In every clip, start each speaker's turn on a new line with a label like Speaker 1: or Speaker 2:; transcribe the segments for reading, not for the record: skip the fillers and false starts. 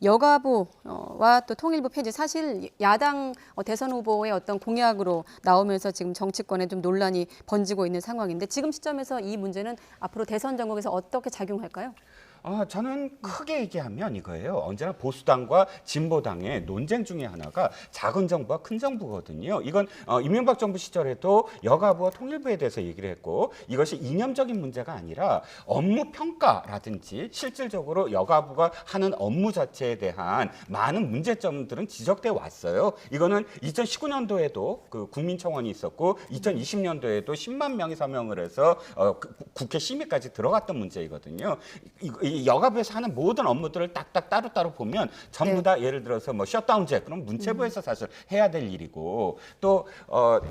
Speaker 1: 여가부와 또 통일부 폐지 사실 야당 대선 후보의 어떤 공약으로 나오면서 지금 정치권에 좀 논란이 번지고 있는 상황인데 지금 시점에서 이 문제는 앞으로 대선 전국에서 어떻게 작용할까요?
Speaker 2: 저는 크게 얘기하면 이거예요. 언제나 보수당과 진보당의 논쟁 중에 하나가 작은 정부와 큰 정부거든요. 이건 이명박 정부 시절에도 여가부와 통일부에 대해서 얘기를 했고 이것이 이념적인 문제가 아니라 업무 평가라든지 실질적으로 여가부가 하는 업무 자체에 대한 많은 문제점들은 지적돼 왔어요. 이거는 2019년도에도 그 국민청원이 있었고 2020년도에도 10만 명이 서명을 해서 국회 심의까지 들어갔던 문제이거든요. 이 여가부에서 하는 모든 업무들을 딱딱 따로따로 보면 전부 다 예를 들어서 뭐 셧다운제 그럼 문체부에서 사실 해야 될 일이고 또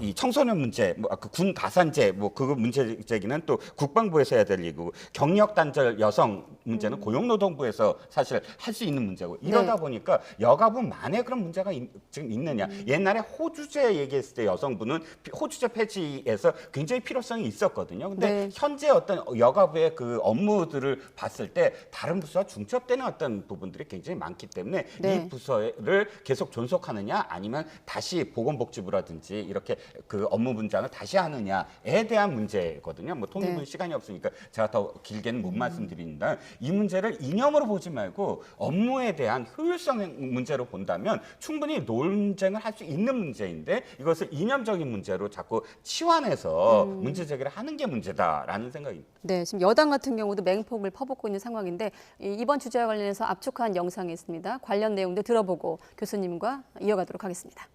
Speaker 2: 이 청소년 문제 뭐 그 군 가산제 뭐 그거 문제 제기는 또 국방부에서 해야 될 일이고 경력 단절 여성 문제는 고용노동부에서 사실 할 수 있는 문제고 이러다 보니까 여가부만의 그런 문제가 지금 있느냐. 옛날에 호주제 얘기했을 때 여성부는 호주제 폐지에서 굉장히 필요성이 있었거든요. 근데 현재 어떤 여가부의 그 업무들을 봤을 때 다른 부서와 중첩되는 어떤 부분들이 굉장히 많기 때문에 이 부서를 계속 존속하느냐 아니면 다시 보건복지부라든지 이렇게 그 업무 분장을 다시 하느냐에 대한 문제거든요. 뭐 통일부는 시간이 없으니까 제가 더 길게는 못 말씀드립니다. 이 문제를 이념으로 보지 말고 업무에 대한 효율성 문제로 본다면 충분히 논쟁을 할 수 있는 문제인데 이것을 이념적인 문제로 자꾸 치환해서 문제 제기를 하는 게 문제다라는 생각입니다.
Speaker 1: 네, 지금 여당 같은 경우도 맹폭을 퍼붓고 있는 상황인데 이번 주제와 관련해서 압축한 영상이 있습니다. 관련 내용도 들어보고 교수님과 이어가도록 하겠습니다.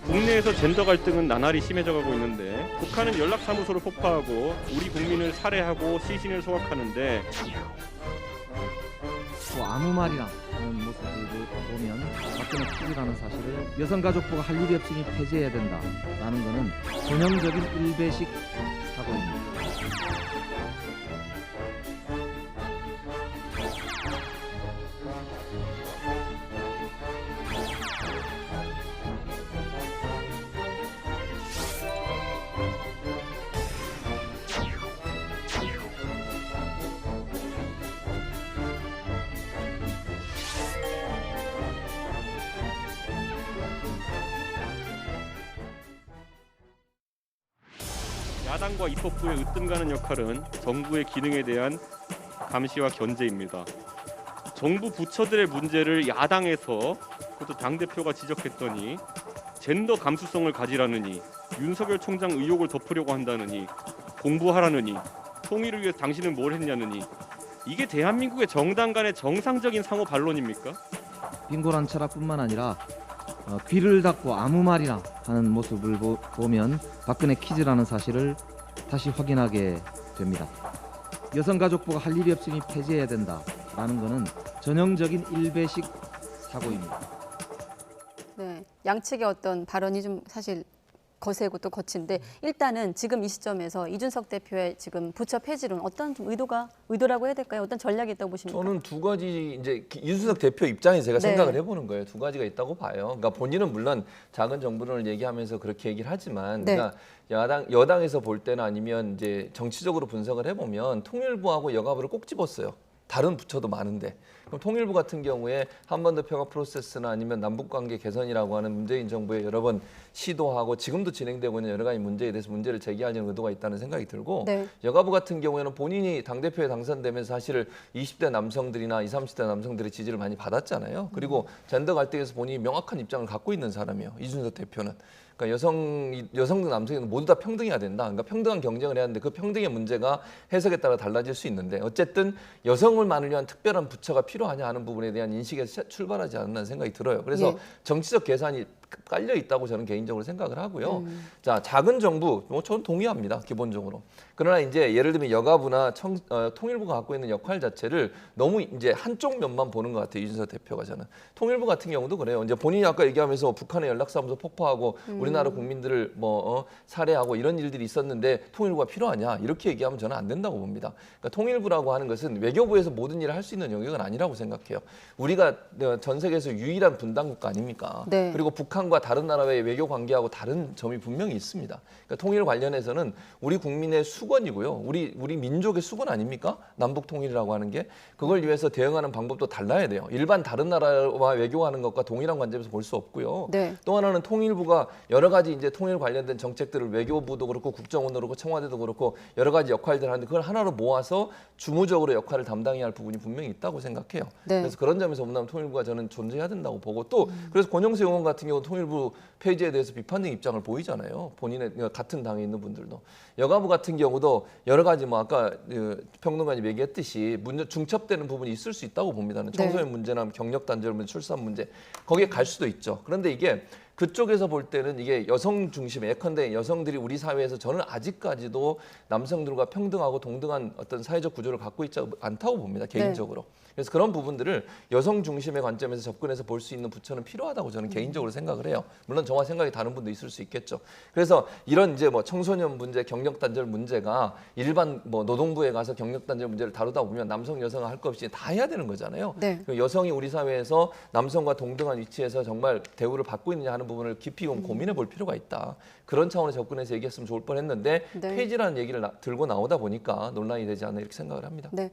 Speaker 3: 국내에서 젠더 갈등은 나날이 심해져가고 있는데 북한은 연락사무소를 폭파하고 우리 국민을 살해하고 시신을 소각하는데
Speaker 4: 또 아무 말이나 하는 모습을 보면 박근혜 픽이라는 사실을 여성가족부가 할 일이 없으니 폐지해야 된다라는 것은 전형적인 일배식 사고입니다.
Speaker 3: 야당과 입법부의 으뜸가는 역할은 정부의 기능에 대한 감시와 견제입니다. 정부 부처들의 문제를 야당에서 그것도 당대표가 지적했더니 젠더 감수성을 가지라느니 윤석열 총장 의혹을 덮으려고 한다느니 공부하라느니 통일을 위해서 당신은 뭘 했냐느니 이게 대한민국의 정당 간의 정상적인 상호 반론입니까?
Speaker 4: 빈곤한 철학뿐만 아니라 귀를 닫고 아무 말이나 하는 모습을 보면 박근혜 퀴즈라는 사실을 다시 확인하게 됩니다. 여성가족부가 할 일이 없으니 폐지해야 된다라는 것은 전형적인 일배식 사고입니다.
Speaker 1: 네, 양측의 어떤 발언이 좀 사실 거세고 또 거친데 일단은 지금 이 시점에서 이준석 대표의 지금 부처 폐지론 어떤 좀 의도라고 해야 될까요? 어떤 전략이 있다고 보십니까?
Speaker 5: 저는 두 가지 이제 이준석 대표 입장에서 제가 생각을 해보는 거예요. 두 가지가 있다고 봐요. 그러니까 본인은 물론 작은 정부론을 얘기하면서 그렇게 얘기를 하지만, 그러니까 여당에서 볼 때는 아니면 이제 정치적으로 분석을 해보면 통일부하고 여가부를 꼭 집었어요. 다른 부처도 많은데. 그럼 통일부 같은 경우에 한반도 평화 프로세스나 아니면 남북관계 개선이라고 하는 문재인 정부의 여러 번 시도하고 지금도 진행되고 있는 여러 가지 문제에 대해서 문제를 제기하려는 의도가 있다는 생각이 들고 여가부 같은 경우에는 본인이 당대표에 당선되면서 사실 20대 남성들이나 20, 30대 남성들의 지지를 많이 받았잖아요. 그리고 젠더 갈등에서 본인이 명확한 입장을 갖고 있는 사람이에요. 이준석 대표는. 그러니까 여성도 남성도 모두 다 평등해야 된다. 그러니까 평등한 경쟁을 해야 하는데 그 평등의 문제가 해석에 따라 달라질 수 있는데 어쨌든 여성을 만을 위한 특별한 부처가 필요하냐 하는 부분에 대한 인식에서 출발하지 않는 생각이 들어요. 그래서 정치적 계산이 깔려 있다고 저는 개인적으로 생각을 하고요. 자, 작은 정부, 저는 동의합니다. 기본적으로. 그러나 이제 예를 들면 여가부나 통일부가 갖고 있는 역할 자체를 너무 이제 한쪽 면만 보는 것 같아요. 이준석 대표가 저는. 통일부 같은 경우도 그래요. 이제 본인이 아까 얘기하면서 북한의 연락사무소 폭파하고 우리나라 국민들을 살해하고 이런 일들이 있었는데 통일부가 필요하냐 이렇게 얘기하면 저는 안 된다고 봅니다. 그러니까 통일부라고 하는 것은 외교부에서 모든 일을 할 수 있는 영역은 아니라고 생각해요. 우리가 전 세계에서 유일한 분단 국가 아닙니까? 그리고 북한 북한과 다른 나라의 외교 관계하고 다른 점이 분명히 있습니다. 그러니까 통일 관련해서는 우리 국민의 수건이고요. 우리 민족의 수건 아닙니까? 남북 통일이라고 하는 게 그걸 위해서 대응하는 방법도 달라야 돼요. 일반 다른 나라와 외교하는 것과 동일한 관점에서 볼 수 없고요.
Speaker 1: 네.
Speaker 5: 또 하나는 통일부가 여러 가지 이제 통일 관련된 정책들을 외교부도 그렇고 국정원도 그렇고 청와대도 그렇고 여러 가지 역할들을 하는데 그걸 하나로 모아서 주무적으로 역할을 담당해야 할 부분이 분명히 있다고 생각해요.
Speaker 1: 네.
Speaker 5: 그래서 그런 점에서 본다면 통일부가 저는 존재해야 된다고 보고 또 그래서 권영세 의원 같은 경우 통일부 폐지에 대해서 비판적 입장을 보이잖아요. 본인의 같은 당에 있는 분들도 여가부 같은 경우도 여러 가지 뭐 아까 평론가님 얘기했듯이 문제 중첩되는 부분이 있을 수 있다고 봅니다. 청소년 문제나 경력 단절 문제, 출산 문제 거기에 갈 수도 있죠. 그런데 이게 그쪽에서 볼 때는 이게 여성 중심의 예컨대 여성들이 우리 사회에서 저는 아직까지도 남성들과 평등하고 동등한 어떤 사회적 구조를 갖고 있지 않다고 봅니다. 개인적으로. 그래서 그런 부분들을 여성 중심의 관점에서 접근해서 볼 수 있는 부처는 필요하다고 저는 개인적으로 생각을 해요. 물론 저와 생각이 다른 분도 있을 수 있겠죠. 그래서 이런 이제 뭐 청소년 문제, 경력 단절 문제가 일반 뭐 노동부에 가서 경력 단절 문제를 다루다 보면 남성, 여성 할 것 없이 다 해야 되는 거잖아요.
Speaker 1: 네.
Speaker 5: 여성이 우리 사회에서 남성과 동등한 위치에서 정말 대우를 받고 있느냐 하는 부분을 깊이 고민해 볼 필요가 있다. 그런 차원의 접근해서 얘기했으면 좋을 뻔했는데
Speaker 1: 네.
Speaker 5: 폐지라는 얘기를 들고 나오다 보니까 논란이 되지 않나 이렇게 생각을 합니다.
Speaker 1: 네.